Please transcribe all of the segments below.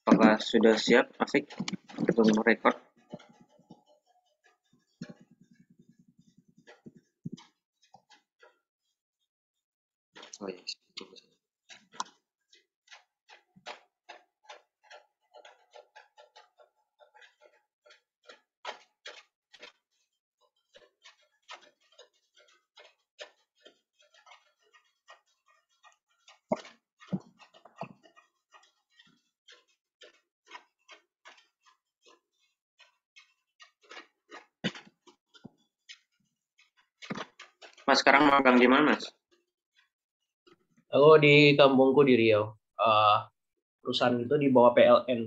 Apakah sudah siap, Afik, untuk merekod? Oh iya, tunggu. Mas sekarang magang di mana, Mas? Aku di kampungku di Riau. Perusahaan itu di bawah PLN.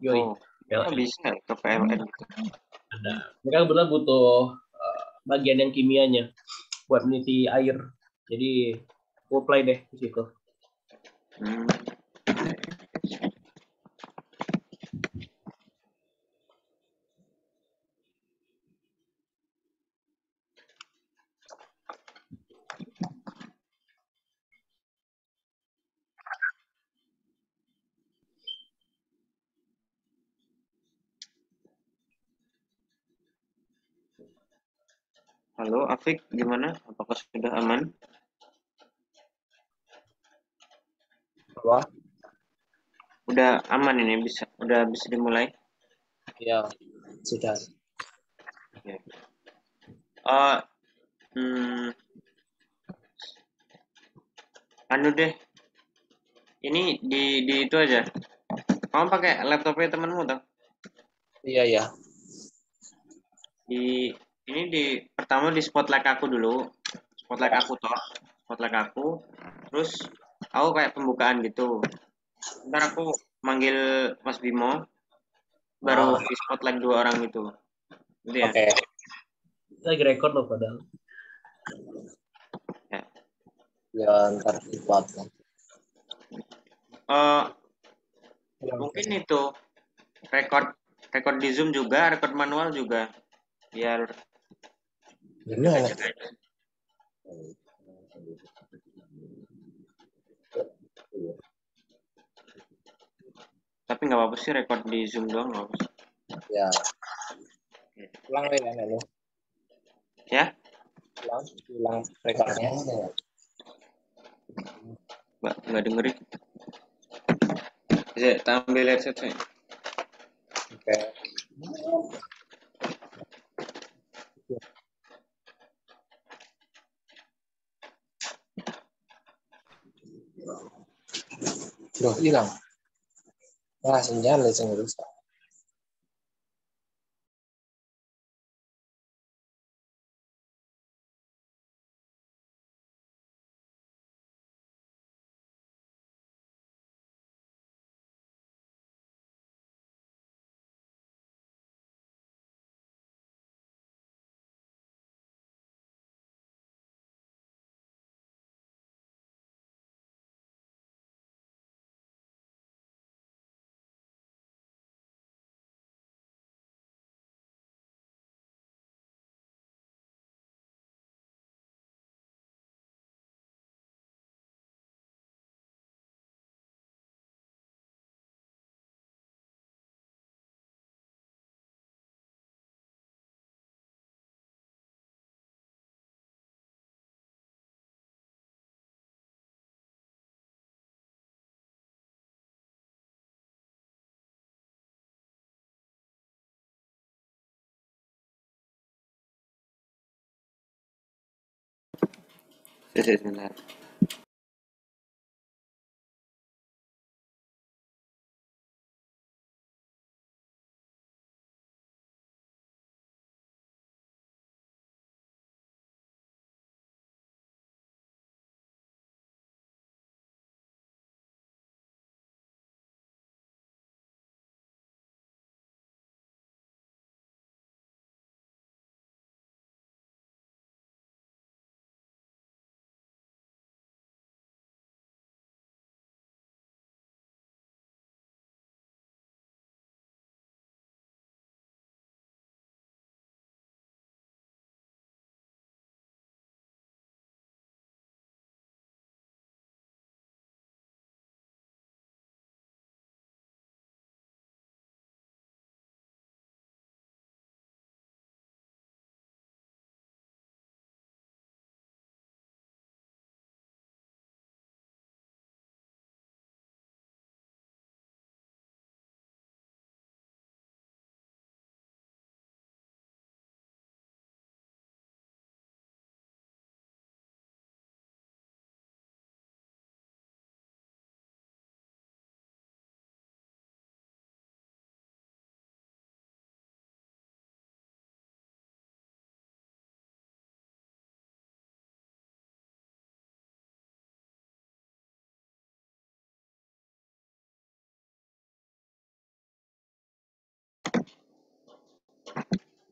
Yoi, Oh, kok PLN. bisa ke PLN gitu? Ada. Mereka kebetulan butuh bagian yang kimianya buat meneliti air. Jadi aku apply deh di situ. Hmm. Halo, Afik, gimana? Apakah sudah aman? Apa? Udah aman ini, udah bisa dimulai? Ya, sudah. Ya. Oh, hmm, anu deh, ini di itu aja. Kamu pakai laptopnya temanmu toh? Iya, ya. Di ini di pertama di spotlight aku dulu, spotlight aku toh, spotlight aku. Terus aku kayak pembukaan gitu. Ntar aku manggil Mas Bimo, baru Ah, di spotlight dua orang itu. Gitu ya. oke. Kita lagi record loh padahal. Ya. Ya, ntar dibuatkan. Eh, Ya, mungkin itu record record di Zoom juga, record manual juga, biar gimana? cek aja. Tapi nggak apa-apa sih record di Zoom doang nggak apa-apa. Ya, ulang ya, lalu. Ya, Ulang rekornya. nggak dengerin. Saya tampil headset saya. Oke. Loh, hilang. Wah, sinyal langsung rusak. Sebentar.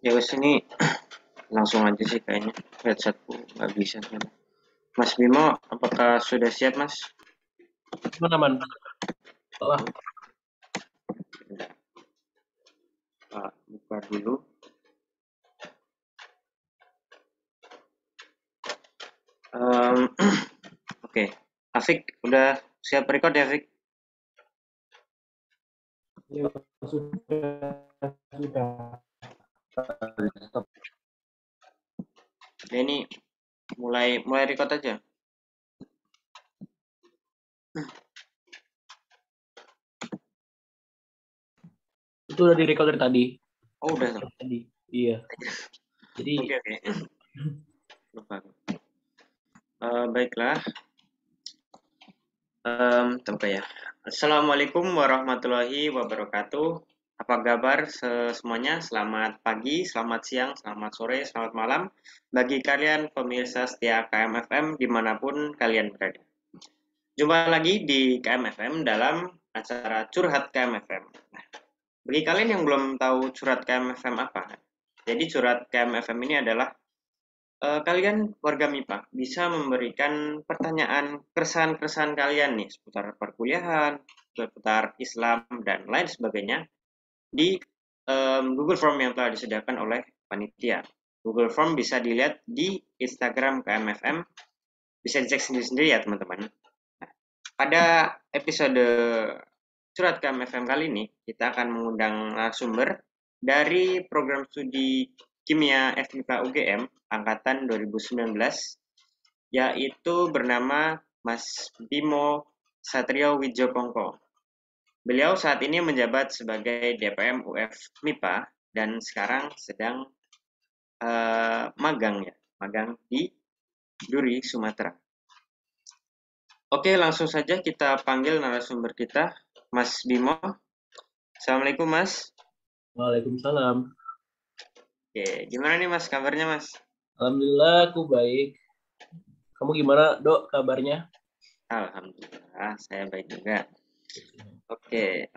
Ya wes ini langsung aja sih kayaknya. Headsetku nggak bisa. Mas Bimo, apakah sudah siap Mas? Gimana man? Salah. Pak, buka dulu. Oke, Afik udah siap record ya Afik? Ya, sudah. Ya ini mulai record aja. Itu udah direkod dari tadi. Oh udah. Tadi. Iya. Jadi Oke. Lupa. Baiklah. Tempat ya. Assalamualaikum warahmatullahi wabarakatuh. Apa kabar semuanya? Selamat pagi, selamat siang, selamat sore, selamat malam bagi kalian pemirsa setia KMFM dimanapun kalian berada. Jumpa lagi di KMFM dalam acara Curhat KMFM. Nah, bagi kalian yang belum tahu Curhat KMFM apa, jadi Curhat KMFM ini adalah kalian warga MIPA bisa memberikan pertanyaan keresahan-keresahan kalian nih seputar perkuliahan, seputar Islam dan lain sebagainya di Google Form yang telah disediakan oleh panitia. Google Form bisa dilihat di Instagram KMFM, bisa dicek sendiri-sendiri ya teman-teman. Nah, pada episode Curhat KMFM kali ini kita akan mengundang narasumber dari program studi Kimia FMIPA UGM angkatan 2019 yaitu bernama Mas Bimo Satrio Wijopongko. Beliau saat ini menjabat sebagai DPM UF MIPA dan sekarang sedang magang di Duri, Sumatera. Oke, langsung saja kita panggil narasumber kita, Mas Bimo. Assalamualaikum, Mas. Waalaikumsalam. Oke, gimana nih Mas kabarnya, Mas? Alhamdulillah aku baik. Kamu gimana, Dok, kabarnya? Alhamdulillah, saya baik juga. Oke,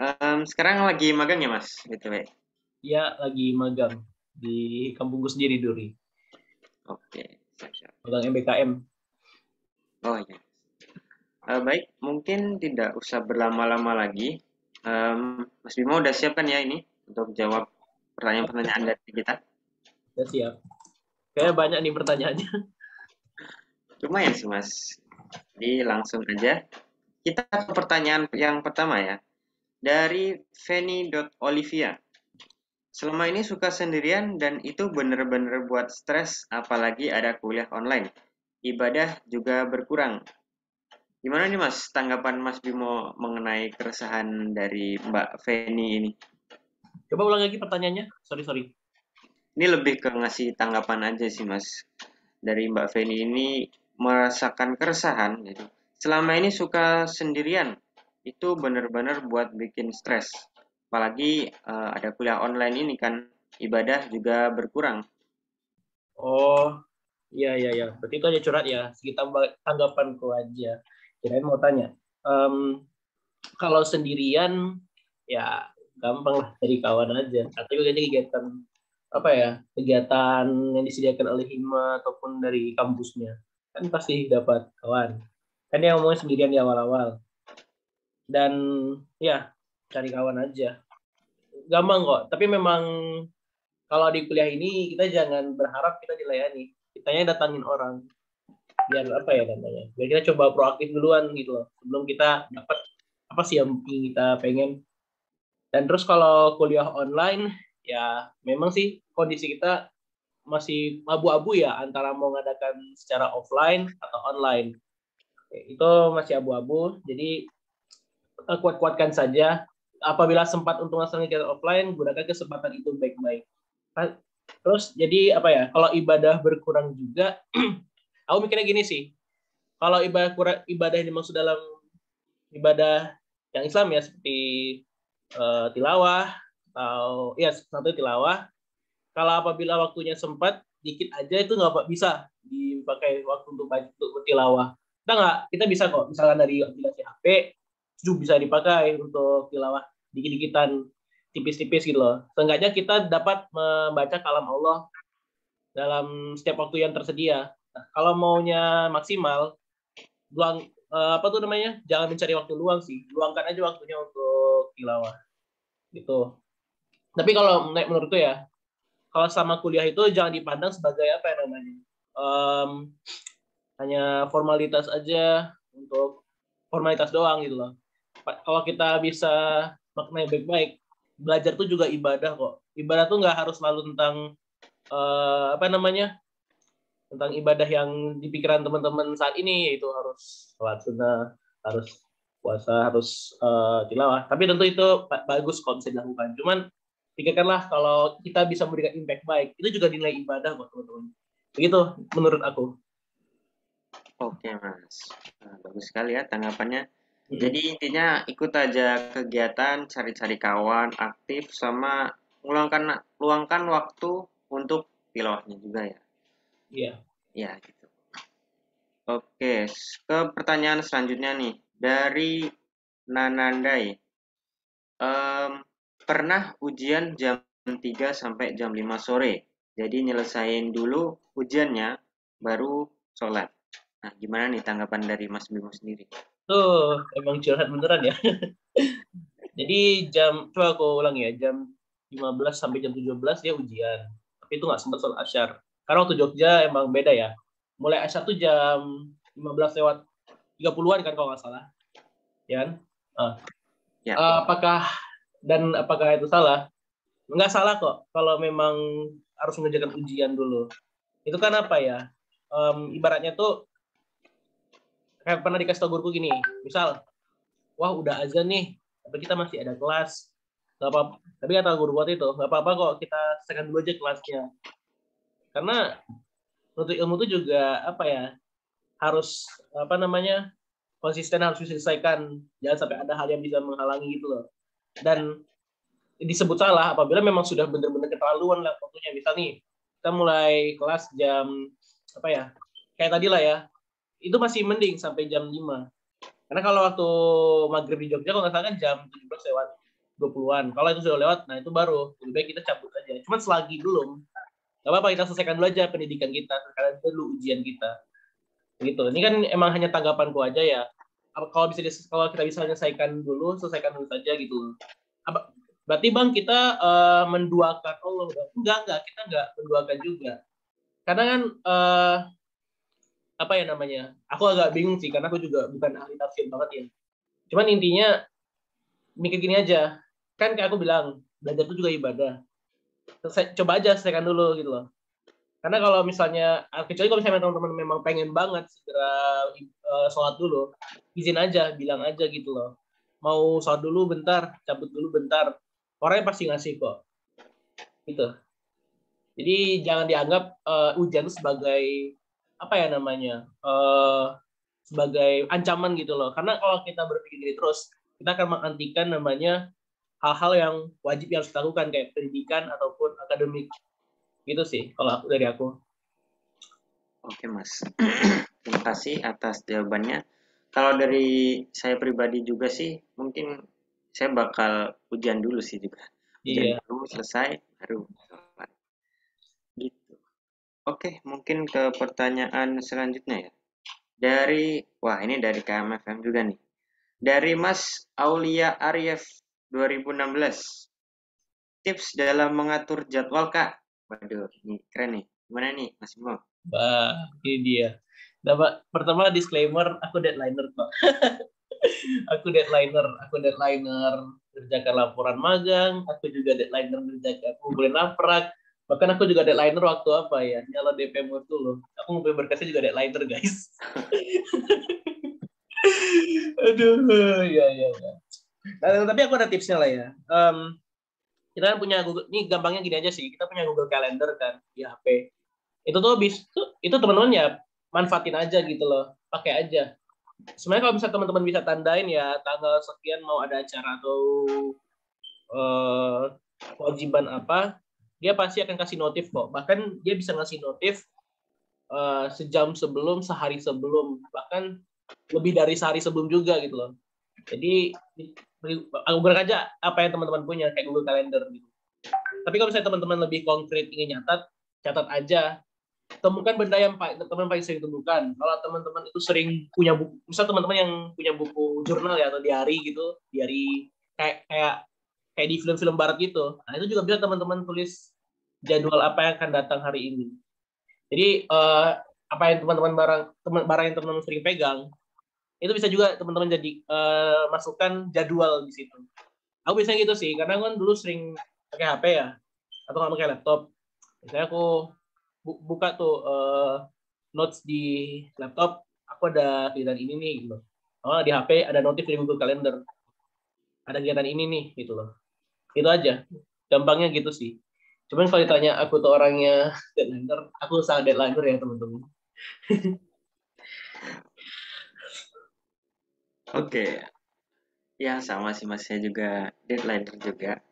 sekarang lagi magang ya, Mas? Gitu, baik. Iya, lagi magang di kampungku sendiri, Duri. Oke, siap-siap. Magang MBKM. Oh iya. Baik, mungkin tidak usah berlama-lama lagi. Mas Bimo udah siap kan ya ini untuk jawab pertanyaan-pertanyaan dari kita? Udah siap. Kayaknya banyak nih pertanyaannya. Lumayan sih, Mas. Jadi langsung aja. Kita ke pertanyaan yang pertama ya. Dari Feni.Olivia. Selama ini suka sendirian dan itu bener-bener buat stres apalagi ada kuliah online. Ibadah juga berkurang. Gimana nih Mas tanggapan Mas Bimo mengenai keresahan dari Mbak Feni ini? Coba ulang lagi pertanyaannya. Sorry. Ini lebih ke ngasih tanggapan aja sih Mas. Dari Mbak Feni ini merasakan keresahan gitu. Selama ini suka sendirian. Itu bener-bener buat bikin stres. Apalagi ada kuliah online ini kan ibadah juga berkurang. Oh, iya. Berarti itu aja curhat ya. Sekitar tanggapanku aja. Kirain mau tanya. Kalau sendirian, ya gampang lah dari kawan aja. Atau juga jadi kegiatan apa ya, kegiatan yang disediakan oleh Hima ataupun dari kampusnya. Kan pasti dapat kawan. Kan dia ngomongnya sendirian di awal-awal. Dan ya, cari kawan aja. Gampang kok. Tapi memang kalau di kuliah ini kita jangan berharap kita dilayani. Kitanya datangin orang. Biar apa ya namanya? Biar kita coba proaktif duluan gitu loh. Sebelum kita dapat apa sih yang kita pengen. Dan terus kalau kuliah online, ya memang sih kondisi kita masih abu-abu ya antara mau mengadakan secara offline atau online. Itu masih abu-abu. Jadi kuat-kuatkan saja. Apabila sempat untuk melaksanakan kegiatan offline, gunakan kesempatan itu baik-baik. Terus jadi apa ya? Kalau ibadah berkurang juga, aku mikirnya gini sih. Kalau ibadah yang dimaksud dalam ibadah yang Islam ya seperti tilawah atau ya satu tilawah. Kalau apabila waktunya sempat dikit aja itu nggak bisa dipakai waktu untuk tilawah. Kita bisa kok misalkan dari aplikasi HP itu bisa dipakai untuk tilawah dikit-dikitan. tipis-tipis gitu loh. Seenggaknya kita dapat membaca kalam Allah dalam setiap waktu yang tersedia. Nah, kalau maunya maksimal, apa tuh namanya? Jangan mencari waktu luang sih. Luangkan aja waktunya untuk tilawah. Gitu. Tapi kalau menurutku ya, kalau sama kuliah itu jangan dipandang sebagai apa ya namanya? Hanya formalitas aja, untuk formalitas doang gitu loh. Kalau kita bisa maknanya baik-baik, belajar tuh juga ibadah kok. Ibadah tuh nggak harus selalu tentang apa namanya, tentang ibadah yang di pikiran teman-teman saat ini, yaitu harus sholat sunnah, harus puasa, harus tilawah. Tapi tentu itu bagus kalau bisa dilakukan. Cuman pikirkanlah kalau kita bisa memberikan impact baik, itu juga nilai ibadah buat teman-teman. Begitu menurut aku. Oke, Mas. Nah, bagus sekali ya tanggapannya. Jadi intinya ikut aja kegiatan, cari-cari kawan, aktif, sama luangkan waktu untuk tilawahnya juga ya. Iya. Ya, gitu. Oke, ke pertanyaan selanjutnya nih. Dari Nanandai. Pernah ujian jam 3 sampai jam 5 sore. Jadi nyelesain dulu ujiannya, baru sholat. Nah, gimana nih tanggapan dari Mas Bimo sendiri? Tuh, emang curhat beneran ya. Jadi coba aku ulang ya, jam 15 sampai jam 17 dia ujian. Tapi itu nggak sempat sholat asyar. Karena waktu Jogja emang beda ya. Mulai asyar tuh jam 15 lewat 30-an kan kalau nggak salah. Ya kan? Ya. Apakah itu salah? Nggak salah kok kalau memang harus mengerjakan ujian dulu. Itu kan apa ya? Ibaratnya tuh kayak pernah dikasih tau guruku gini. Misal, wah udah azan nih, tapi kita masih ada kelas. Gak apa, tapi kata guru buat itu, nggak apa-apa kok kita selesaikan dulu aja kelasnya. Karena untuk ilmu itu juga apa ya, harus apa namanya, konsisten, harus diselesaikan. Jangan sampai ada hal yang bisa menghalangi gitu loh. Dan disebut salah apabila memang sudah benar-benar keterlaluan lah waktunya. Misal nih, kita mulai kelas jam apa ya, kayak tadi lah ya, itu masih mending sampai jam 5. Karena kalau waktu maghrib di Jogja, kalau nggak salah kan jam 17 lewat 20-an. Kalau itu sudah lewat, nah itu baru. Lebih baik kita cabut aja. Cuman selagi belum, nggak apa-apa, kita selesaikan dulu aja pendidikan kita. Karena itu dulu ujian kita. Gitu. Ini kan emang hanya tanggapanku aja ya. Kalau kita bisa selesaikan dulu saja gitu. Berarti Bang, kita menduakan Allah. Enggak. Kita enggak menduakan juga. Karena kan apa ya namanya? Aku agak bingung sih, karena aku juga bukan ahli tafsir banget ya. Cuman intinya mikir gini aja, kan kayak aku bilang, belajar itu juga ibadah. Coba aja selesaikan dulu gitu loh. Karena kalau misalnya, kecuali kalau misalnya teman-teman memang pengen banget segera sholat dulu, izin aja, bilang aja gitu loh. Mau sholat dulu bentar, cabut dulu bentar, orangnya pasti ngasih kok. Gitu. Jadi jangan dianggap ujian itu sebagai apa ya namanya, sebagai ancaman gitu loh. Karena kalau kita berpikir gini terus, kita akan menghentikan namanya hal-hal yang wajib yang harus dilakukan kayak pendidikan ataupun akademik. Gitu sih kalau dari aku. Oke, Mas. Terima kasih atas jawabannya. Kalau dari saya pribadi juga sih, mungkin saya bakal ujian dulu sih juga. Ujian Iya. dulu selesai, baru sholat. Gitu. Oke, mungkin ke pertanyaan selanjutnya ya. Wah ini dari KMFM juga nih. Dari Mas Aulia Arif 2016. Tips dalam mengatur jadwal, Kak. Waduh, ini keren nih. Gimana nih, Mas Bimo? Bah, ini dia. Pertama disclaimer, aku deadlineer kok. aku deadlineer kerjakan laporan magang, aku juga deadlineer kerjakan ngumpulin laprak. Bahkan aku juga deadlineer waktu apa ya, nyala DP itu loh. Aku ngumpulin berkasnya juga deadlineer, guys. Aduh, ya. Nah, tapi aku ada tipsnya lah ya. Kita kan punya Google, ini gampangnya gini aja sih, kita punya Google Calendar kan di HP. Itu tuh itu teman-teman ya manfaatin aja gitu loh, pakai aja. Sebenarnya kalau misalnya teman-teman bisa tandain ya tanggal sekian mau ada acara atau kewajiban apa, dia pasti akan kasih notif kok. Bahkan dia bisa ngasih notif sejam sebelum, sehari sebelum, bahkan lebih dari sehari sebelum juga gitu loh. Jadi Google aja apa yang teman-teman punya kayak Google Calendar gitu. Tapi kalau misalnya teman-teman lebih konkret ingin nyatat, catat aja. Temukan benda yang teman paling sering temukan. Kalau teman-teman itu sering punya buku, misal teman-teman yang punya buku jurnal ya atau diary gitu, diary kayak kayak kayak di film-film barat gitu. Nah, itu juga bisa teman-teman tulis jadwal apa yang akan datang hari ini. Jadi apa yang barang yang teman-teman sering pegang, itu bisa juga teman-teman jadi masukkan jadwal di situ. Aku biasanya gitu sih, karena kan dulu sering pakai HP ya, atau nggak pakai laptop. Misalnya aku buka tuh notes di laptop, aku ada kegiatan ini nih gitu. Oh, di HP ada notif di Google Calendar, ada kegiatan ini nih gitu loh. Itu aja, gampangnya gitu sih. Cuman kalau ditanya aku tuh orangnya deadliner, aku sangat deadliner ya teman-teman. Oke, ya sama sih Mas, saya juga deadliner juga.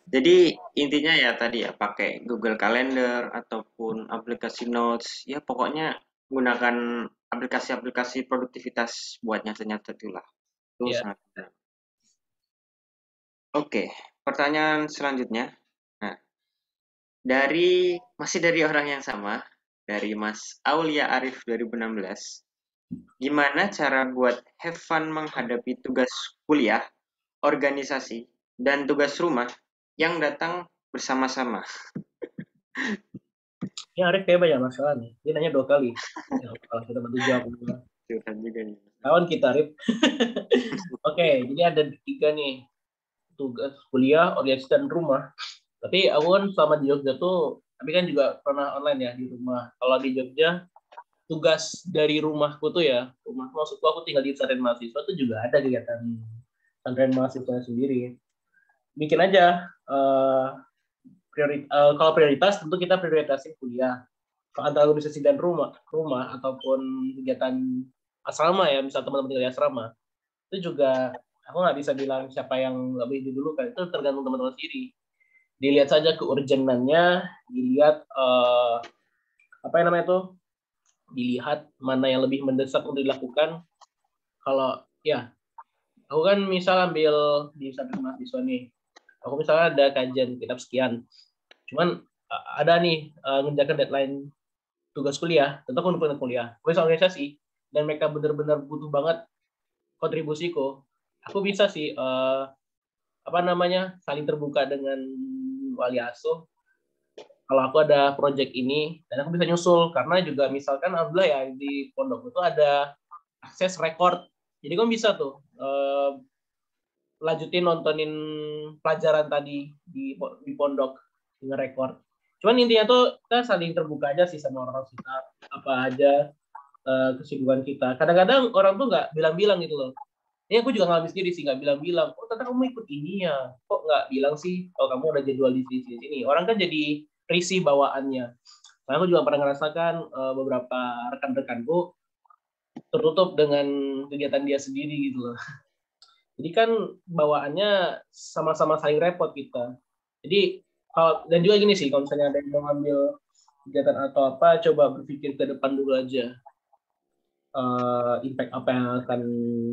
Jadi intinya ya tadi ya pakai Google Calendar ataupun aplikasi Notes, ya pokoknya gunakan aplikasi-aplikasi produktivitas buat nyatet-nyatet itulah. Itu Ya, sangat benar. Oke, pertanyaan selanjutnya. Nah, masih dari orang yang sama, dari Mas Aulia Arif 2016. Gimana cara buat have fun menghadapi tugas kuliah, organisasi, dan tugas rumah yang datang bersama-sama? ini Arif kayak banyak masalah nih. Dia nanya 2 kali. Ya, kalau kita bantu jawab. Curhat juga nih. Kawan kita, Arif. Oke, jadi ada 3 nih. Tugas kuliah, organisasi, dan rumah. Tapi aku kan selama di Jogja tuh, tapi kan juga pernah online ya di rumah. Kalau di Jogja, tugas dari rumahku tuh ya, rumahku maksudku aku tinggal di pesantren mahasiswa tuh juga ada kegiatan pesantren mahasiswa sendiri. Bikin aja, kalau prioritas tentu kita prioritasin kuliah. Kalau antara organisasi dan rumah ataupun kegiatan asrama ya, misal teman-teman tinggal di asrama, itu juga aku nggak bisa bilang siapa yang lebih dulu kan, itu tergantung teman-teman sendiri. Dilihat saja keurgenannya, dilihat apa yang namanya tuh, dilihat mana yang lebih mendesak untuk dilakukan. Kalau ya, aku kan misal ambil di satu mahasiswa nih, aku misalnya ada kajian kitab sekian, cuman ada nih ngerjakan deadline tugas kuliah, tentu aku untuk kuliah, aku organisasi, dan mereka benar-benar butuh banget kontribusiku, aku bisa sih apa namanya saling terbuka dengan wali asuh kalau aku ada project ini dan aku bisa nyusul karena juga misalkan alhamdulillah ya di pondok itu ada akses record jadi kamu bisa tuh lanjutin nontonin pelajaran tadi di pondok dengan record cuman intinya tuh kita saling terbuka aja sih sama orang sekitar apa aja kesibukan kita kadang-kadang orang tuh nggak bilang-bilang gitu loh ini aku juga ngalamin sendiri sih nggak bilang-bilang oh ternyata kamu ikut ini ya kok nggak bilang sih kalau kamu ada jadwal di sini orang kan jadi risih bawaannya. Nah, aku juga pernah ngerasakan beberapa rekan-rekanku tertutup dengan kegiatan dia sendiri gitu loh. Jadi kan bawaannya sama-sama saling repot kita. Jadi kalau dan juga gini sih, kalau misalnya ada yang mau ngambil kegiatan atau apa, coba berpikir ke depan dulu aja. Impact apa yang akan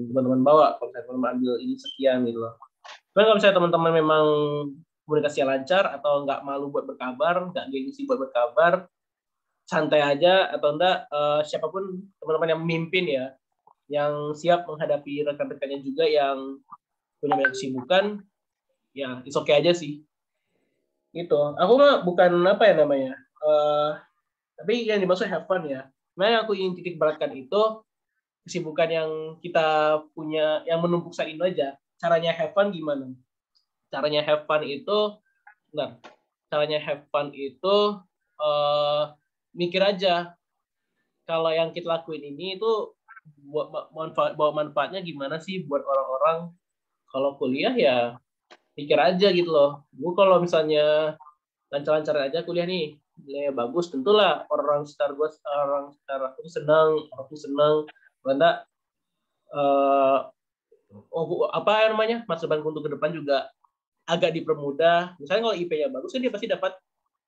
teman-teman bawa kalau misalnya teman-teman ambil ini sekian gitu loh. Tapi kalau misalnya teman-teman memang komunikasi lancar atau nggak malu buat berkabar, nggak gengsi buat berkabar, santai aja atau enggak siapapun teman-teman yang memimpin ya yang siap menghadapi rekan-rekannya juga yang punya banyak kesibukan ya it's okay aja sih gitu aku mah bukan apa ya namanya tapi yang dimaksud have fun ya nah yang aku ingin titik beratkan itu kesibukan yang kita punya yang menumpuk saat ini aja caranya have fun gimana caranya have fun itu enggak caranya have fun itu mikir aja kalau yang kita lakuin ini itu bawa manfaatnya gimana sih buat orang-orang kalau kuliah ya pikir aja gitu loh. Gue kalau misalnya lancar-lancar aja kuliah nih nilainya bagus tentulah orang sekitar aku tuh senang orang tuh senang karena uh, apa namanya masa depan untuk ke depan juga agak dipermudah misalnya kalau IP-nya bagus kan dia pasti dapat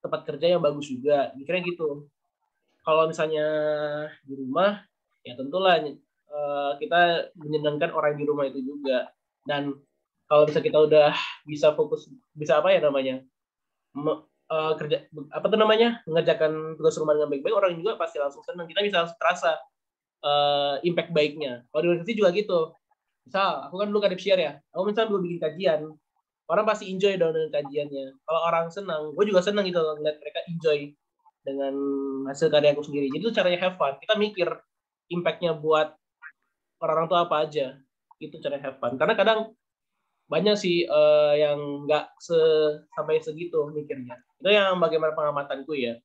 tempat kerja yang bagus juga mikirnya gitu kalau misalnya di rumah ya tentulah kita menyenangkan orang di rumah itu juga dan kalau bisa kita udah bisa fokus, bisa apa ya namanya, kerja apa tuh namanya, mengerjakan tugas rumah dengan baik-baik, orang juga pasti langsung senang. Kita bisa terasa impact baiknya. Kalau di organisasi juga gitu. Misal, aku kan dulu kadep share ya. Aku misal belum bikin kajian, orang pasti enjoy dong dengan kajiannya. Kalau orang senang, gue juga senang gitu loh ngeliat mereka enjoy dengan hasil karya aku sendiri. Jadi itu caranya have fun. Kita mikir impact-nya buat orang-orang tuh apa aja. Itu cara have fun. Karena kadang banyak sih yang nggak sampai segitu mikirnya. Itu yang bagaimana pengamatanku ya.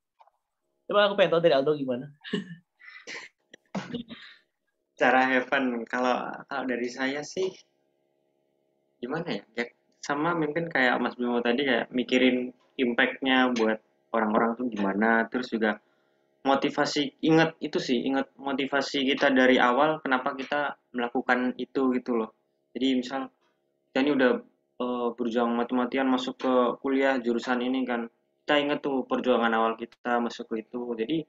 Coba aku pengen tahu dari Aldo gimana. Cara Heaven, kalau kalau dari saya sih gimana ya? Ya sama mungkin kayak Mas Bimo tadi, kayak mikirin impact-nya buat orang-orang tuh gimana, terus juga motivasi, ingat itu sih, ingat motivasi kita dari awal kenapa kita melakukan itu gitu loh. Jadi misal kita ini udah berjuang mati-matian masuk ke kuliah jurusan ini kan, kita ingat tuh perjuangan awal kita masuk ke itu. Jadi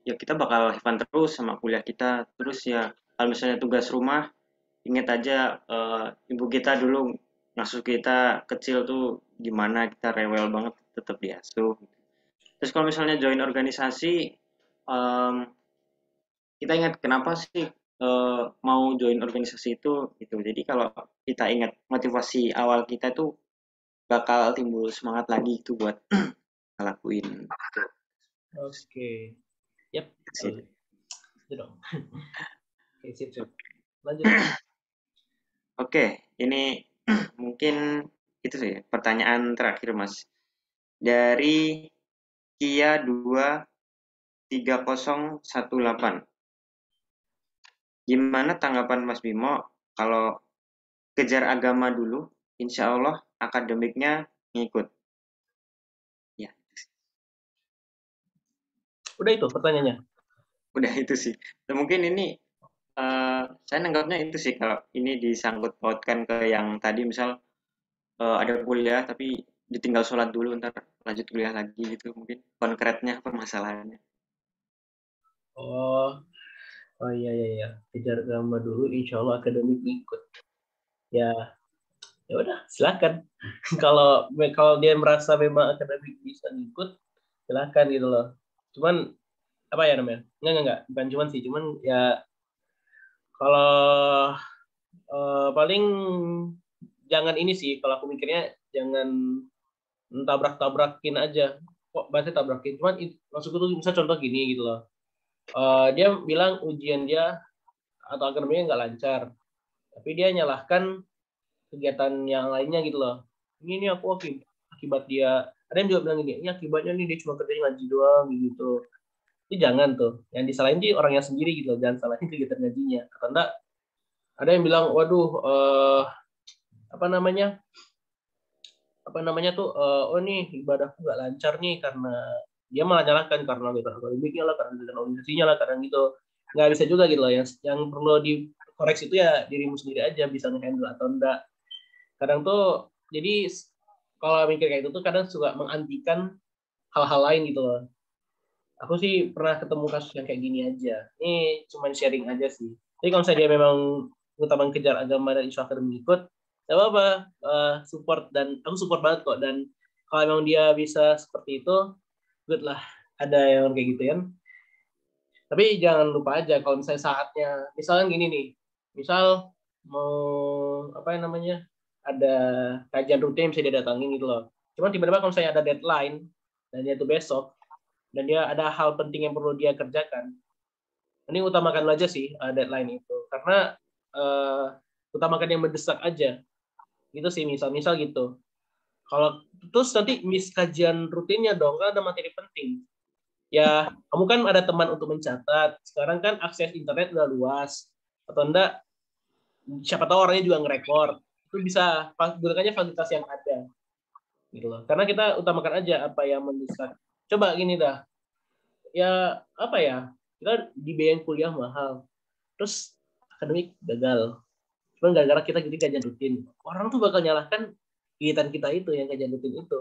ya kita bakal have fun terus sama kuliah kita. Terus ya kalau misalnya tugas rumah, ingat aja ibu kita dulu ngasuh kita kecil tuh gimana, kita rewel banget tetap diasuh. Terus kalau misalnya join organisasi, em, kita ingat kenapa sih mau join organisasi itu gitu. Jadi kalau kita ingat motivasi awal kita tuh bakal timbul semangat lagi itu buat ngelakuin Oke. Yap. sih. Itu dong. Oke, sip. Lanjut. Oke, ini mungkin itu sih pertanyaan terakhir Mas. Dari Kia 23018. Gimana tanggapan Mas Bimo kalau kejar agama dulu, insya Allah akademiknya ngikut? Ya, Udah itu pertanyaannya. udah itu sih. Dan mungkin ini saya nanggapnya itu sih, kalau ini disangkut pautkan ke yang tadi, misal ada kuliah tapi ditinggal sholat dulu, ntar lanjut kuliah lagi gitu, mungkin konkretnya permasalahannya. Oh, oh iya. Kejar agama dulu, insya Allah akademik ikut. Ya, ya udah, silakan. kalau kalau dia merasa memang akademik bisa ikut, silakan gitu loh. Cuman apa ya namanya? Enggak. Bukan cuman sih, cuman ya kalau paling jangan ini sih. Kalau aku mikirnya jangan tabrak-tabrakin aja. Kok bahasa tabrakin? Cuman maksudku tuh bisa contoh gini gitu loh. Dia bilang ujian dia atau akademinya nggak lancar, tapi dia nyalahkan kegiatan yang lainnya gitu loh. Ini aku akibat dia. Ada yang juga bilang gini, ini akibatnya nih dia cuma kerja ngaji doang gitu. Itu jangan tuh. Yang disalahin sih orangnya sendiri gitu loh. Jangan salahin kegiatan ngajinya. Atau enggak, ada yang bilang, waduh, apa namanya tuh, oh nih ibadahku nggak lancar nih karena dia malah nyalahkan karena kegiatan akademiknya lah, karena kegiatan organisasinya lah, karena gitu. Nggak bisa juga gitu loh. Yang perlu dikoreksi itu ya dirimu sendiri aja, bisa nge-handle atau enggak. Kadang tuh jadi kalau mikir kayak itu tuh kadang suka mengantikan hal-hal lain gitu loh. Aku sih pernah ketemu kasus yang kayak gini aja. Ini cuma sharing aja sih. Tapi kalau misalnya dia memang utama kejar agama dan isu akademik ikut, gak apa-apa, support, dan aku support banget kok. Dan kalau memang dia bisa seperti itu, good lah. Ada yang kayak gitu ya. Tapi jangan lupa aja kalau misalnya saatnya, misalnya gini nih, misal mau apa yang namanya, ada kajian rutin yang bisa dia datangin gitu loh. Cuman tiba-tiba kalau misalnya ada deadline dan dia itu besok dan dia ada hal penting yang perlu dia kerjakan, ini utamakan aja sih deadline itu, karena uh, utamakan yang mendesak aja. Gitu sih, misal gitu. Kalau terus nanti miss kajian rutinnya dong, kan ada materi penting. Ya, kamu kan ada teman untuk mencatat. Sekarang kan akses internet udah luas. Atau enggak, siapa tahu orangnya juga ngerekord. Itu bisa gunakannya fasilitas yang ada. Gitu loh. Karena kita utamakan aja apa yang mendesak. Coba gini dah. Ya, apa ya? Kita dibiayain kuliah mahal. Terus akademik gagal. Cuma gara-gara kita jadi kajian rutin. Orang tuh bakal nyalahkan kegiatan kita itu, yang kajian rutin itu.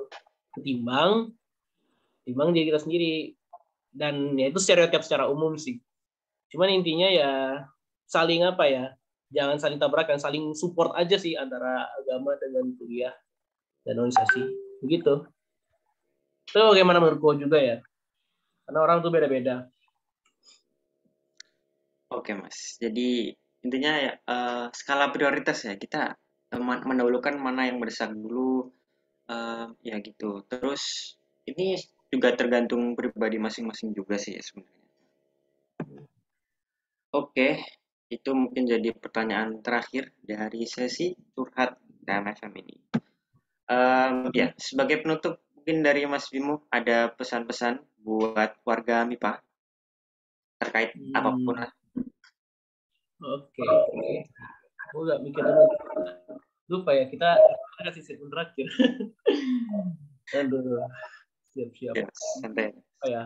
Ketimbang diri kita sendiri. Dan ya itu stereotip secara umum sih. Cuman intinya ya saling apa ya? jangan saling tabrakan, saling support aja sih antara agama dengan kuliah dan organisasi. Begitu. Itu bagaimana menurutku juga ya. Karena orang tuh beda-beda. Oke Mas. Jadi intinya ya skala prioritas ya kita mendahulukan mana yang mendesak dulu ya gitu. Terus ini juga tergantung pribadi masing-masing juga sih ya sebenarnya. Oke, itu mungkin jadi pertanyaan terakhir dari sesi curhat KMFM ini. Ya, sebagai penutup mungkin dari Mas Bimo ada pesan-pesan buat warga MIPA terkait apapun lah. Oke. Aku nggak mikir dulu. Lupa ya, kita kasih segmen terakhir. Aduh, siap-siap. Ya, santai. Oh ya.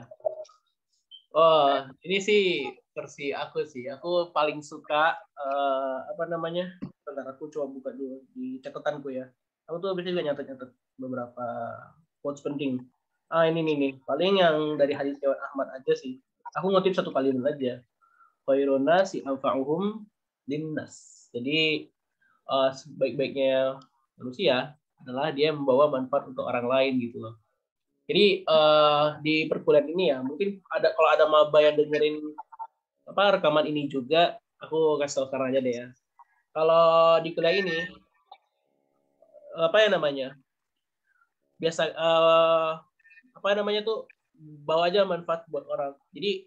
Oh, ini sih versi aku sih. Aku paling suka apa namanya? Bentar, aku coba buka dulu di catatanku ya. Aku tuh biasanya juga nyatet-nyatet beberapa quotes penting. Ini nih. Paling yang dari hadis riwayat Ahmad aja sih. Aku ngutip satu kalimat aja. Khairuna si anfa'uhum linnas. Jadi sebaik-baiknya manusia adalah dia membawa manfaat untuk orang lain gitu loh. Jadi di perkuliahan ini ya mungkin ada kalau ada maba yang dengerin apa rekaman ini juga, aku kasih tahu sekarang aja deh ya. Kalau di kuliah ini apa ya namanya biasa apa namanya tuh bawa aja manfaat buat orang. Jadi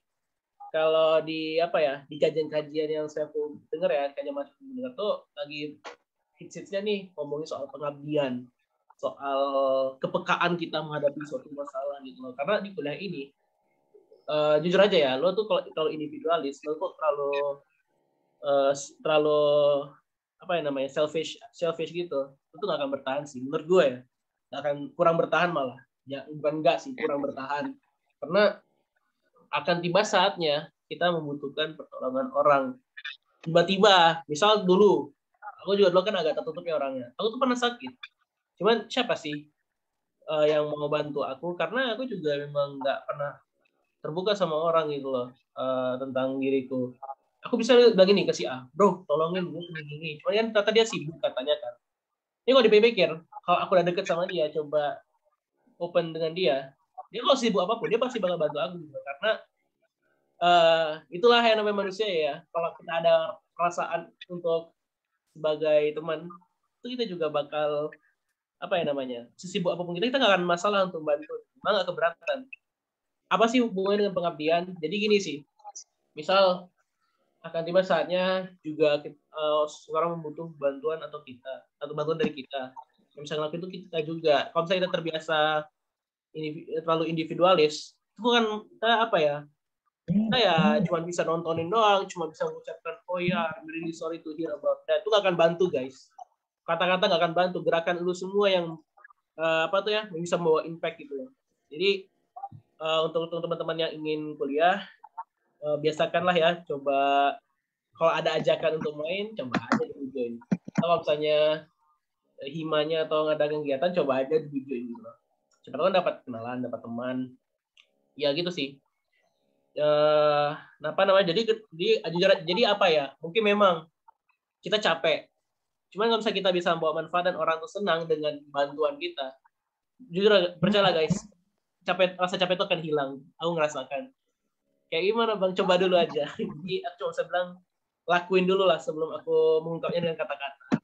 kalau di apa ya di kajian-kajian yang saya dengar ya kajian masih dengar tuh lagi hits-hitsnya nih ngomongin soal pengabdian, soal kepekaan kita menghadapi suatu masalah gitu loh. Karena di kuliah ini jujur aja ya, lo tuh kalau individualis, lo tuh terlalu apa ya namanya selfish gitu, lo tuh gak akan bertahan sih, menurut gue ya, gak akan kurang bertahan malah, ya bukan enggak sih kurang bertahan, karena akan tiba saatnya kita membutuhkan pertolongan orang. Tiba-tiba, misal dulu, aku juga dulu kan agak tertutup ya orangnya, aku tuh pernah sakit, cuman siapa sih yang mau bantu aku karena aku juga memang nggak pernah terbuka sama orang gitu loh tentang diriku. Aku bisa bilang gini ke si A, bro, tolongin gue gini. Cuman kan ternyata dia sibuk katanya kan. Ini kalau dipikir, kalau aku udah deket sama dia, coba open dengan dia kalau sibuk apapun, dia pasti bakal bantu aku gitu. Karena itulah yang namanya manusia ya. Kalau kita ada perasaan untuk sebagai teman, itu kita juga bakal apa ya namanya, sesibuk apapun kita nggak akan masalah untuk bantu, memang nggak keberatan. Apa sih hubungannya dengan pengabdian? Jadi gini sih, misal akan tiba saatnya juga seorang membutuh bantuan atau bantuan dari kita. Yang bisa ngelakuin itu kita juga. Kalau misalnya kita terbiasa terlalu individualis, itu kan kita apa ya? Kita ya cuma bisa nontonin doang, cuma bisa mengucapkan oh ya, I'm really sorry to hear about that. Itu gak akan bantu guys. Kata-kata gak akan bantu. Gerakan lu semua yang apa tuh ya, yang bisa membawa impact gitu. Jadi untuk teman-teman yang ingin kuliah, biasakanlah ya coba kalau ada ajakan untuk main coba aja di join. Kalau misalnya himanya atau nggak ada kegiatan coba aja di join gitu loh. Siapa tahu dapat kenalan, dapat teman. Ya gitu sih. Apa namanya? Jadi apa ya? Mungkin memang kita capek. Cuman kalau misalnya kita bisa membawa manfaat dan orang tuh senang dengan bantuan kita, jujur percayalah guys, rasa capek itu akan hilang. Aku ngerasakan. Kayak gimana bang? Coba dulu aja. Jadi aku cuma bisa bilang lakuin dulu lah sebelum aku mengungkapnya dengan kata-kata.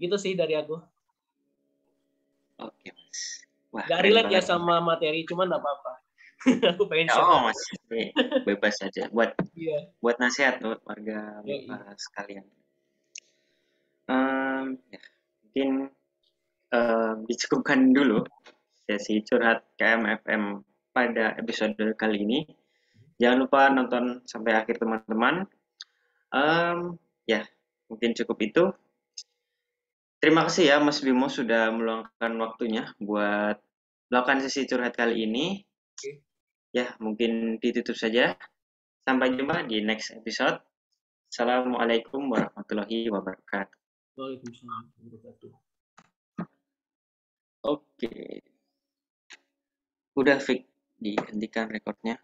Gitu sih dari aku. Oke Mas. Wah Gak keren relate ya banget. sama materi, cuman gak apa-apa. Aku pengen Ya, share oh aja. Mas, ini bebas saja. Iya. Buat nasihat buat warga MIPA Yoi. sekalian. Ya, mungkin dicukupkan dulu sesi curhat KMFM pada episode kali ini. Jangan lupa nonton sampai akhir teman-teman. Ya, mungkin cukup itu. Terima kasih ya Mas Bimo sudah meluangkan waktunya buat melakukan sesi curhat kali ini. Oke. Ya, mungkin ditutup saja. Sampai jumpa di next episode. Assalamualaikum warahmatullahi wabarakatuh. Waalaikumsalam warahmatullahi wabarakatuh. Oke, udah fix dihentikan rekornya.